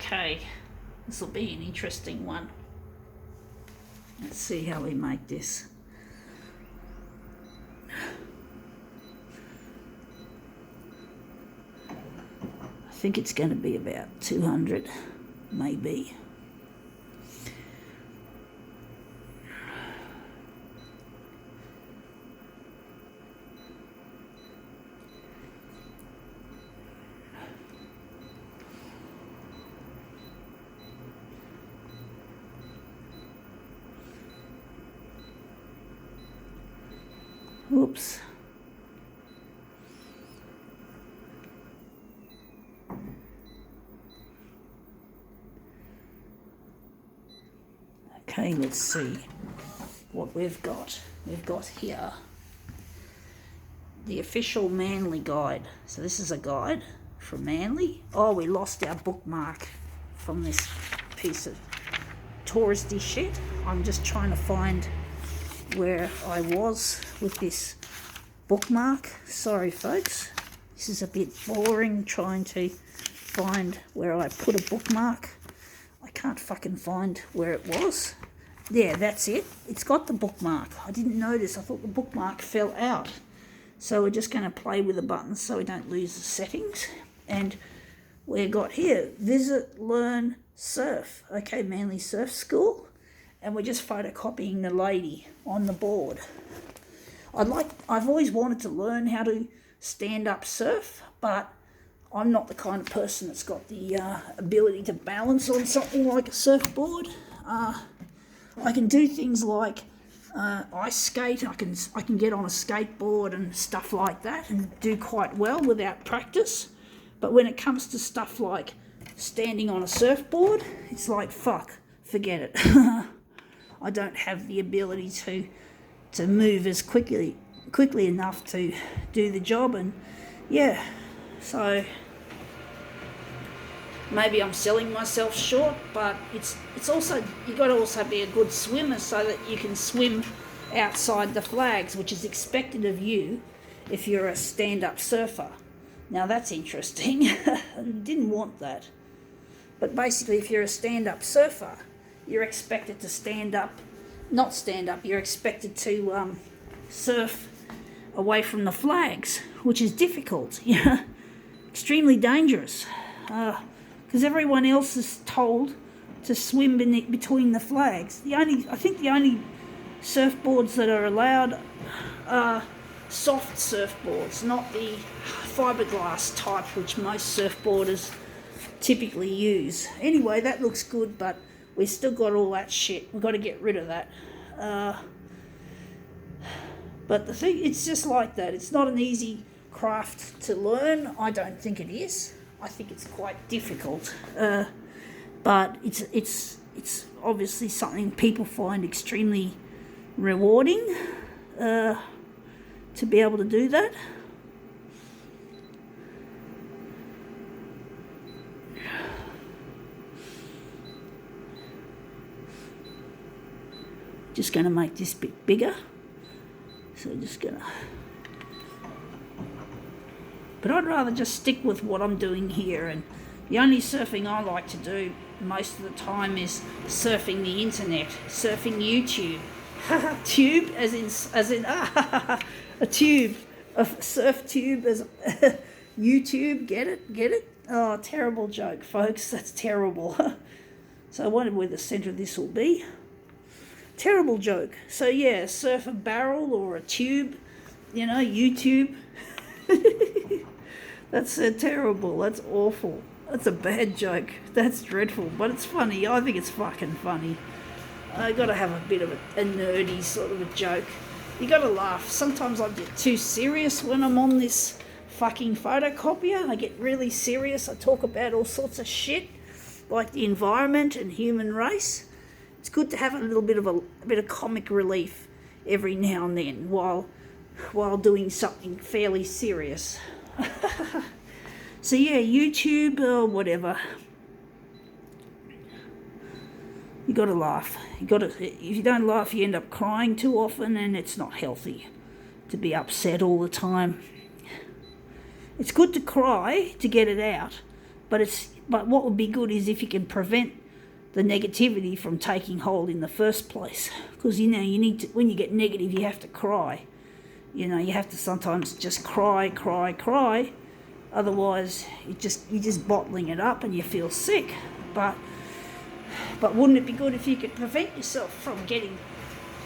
Okay, this will be an interesting one. Let's see how we make this. I think it's going to be about 200, maybe. Oops. Okay, let's see what we've got. We've got here the official Manly guide. So this is a guide from Manly. Oh, we lost our bookmark from this piece of touristy shit. I'm just trying to find where I was with this bookmark. Sorry folks, this is a bit boring trying to find where I put a bookmark. I can't fucking find where it was. Yeah, that's it. It's got the bookmark. I didn't notice. I thought the bookmark fell out. So we're just going to play with the buttons so we don't lose the settings. And we've got here, visit, learn, surf. Okay, Manly Surf School. And we're just photocopying the lady on the board. I've always wanted to learn how to stand up surf, but I'm not the kind of person that's got the ability to balance on something like a surfboard. I can do things like ice skate. I can get on a skateboard and stuff like that and do quite well without practice. But when it comes to stuff like standing on a surfboard, it's like, fuck, forget it. I don't have the ability to move as quickly enough to do the job, and yeah, so maybe I'm selling myself short, but it's also, you've got to also be a good swimmer so that you can swim outside the flags, which is expected of you if you're a stand-up surfer. Now that's interesting. I didn't want that. But basically, if you're a stand-up surfer, you're expected to you're expected to surf away from the flags, which is difficult, extremely dangerous, because everyone else is told to swim between the flags. I think the only surfboards that are allowed are soft surfboards, not the fiberglass type, which most surfboarders typically use. Anyway, that looks good, but we've still got all that shit. We've got to get rid of that. But the thing, it's just like that. It's not an easy craft to learn. I don't think it is. I think it's quite difficult. But it's obviously something people find extremely rewarding to be able to do that. Just going to make this bit bigger. So just going to... But I'd rather just stick with what I'm doing here. And the only surfing I like to do most of the time is surfing the internet, surfing YouTube. Tube, as in a tube, a surf tube, as YouTube. Get it? Oh, terrible joke, folks. That's terrible. So I wonder where the centre of this will be. Terrible joke. So yeah, surf a barrel or a tube, YouTube. That's terrible. That's awful. That's a bad joke. That's dreadful, but it's funny. I think it's fucking funny. I got to have a bit of a nerdy sort of a joke. You got to laugh. Sometimes I get too serious when I'm on this fucking photocopier. I get really serious. I talk about all sorts of shit, like the environment and human race. It's good to have a little bit of comic relief every now and then while doing something fairly serious. So yeah, YouTube or whatever. You got to laugh. If you don't laugh, you end up crying too often, and it's not healthy to be upset all the time. It's good to cry to get it out, but But what would be good is if you can prevent the negativity from taking hold in the first place. Because, you need to, when you get negative, you have to cry. You have to sometimes just cry. Otherwise, you're just bottling it up and you feel sick. But wouldn't it be good if you could prevent yourself from getting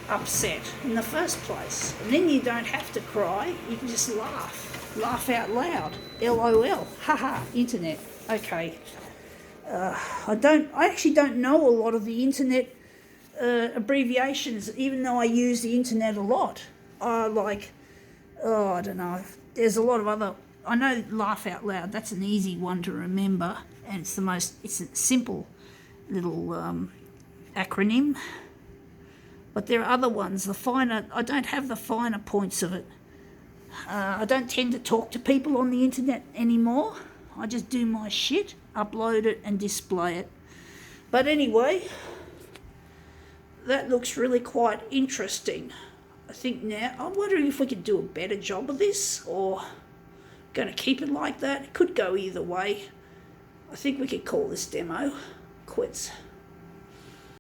upset in the first place? And then you don't have to cry. You can just laugh out loud. LOL. Haha. Internet. Okay. I actually don't know a lot of the internet abbreviations, even though I use the internet a lot. I don't know. There's a lot of other. I know laugh out loud. That's an easy one to remember, and it's a simple little acronym. But there are other ones. I don't have the finer points of it. I don't tend to talk to people on the internet anymore. I just do my shit, upload it and display it. But anyway, that looks really quite interesting. I think now, I'm wondering if we could do a better job of this, or going to keep it like that. It could go either way. I think we could call this demo quits.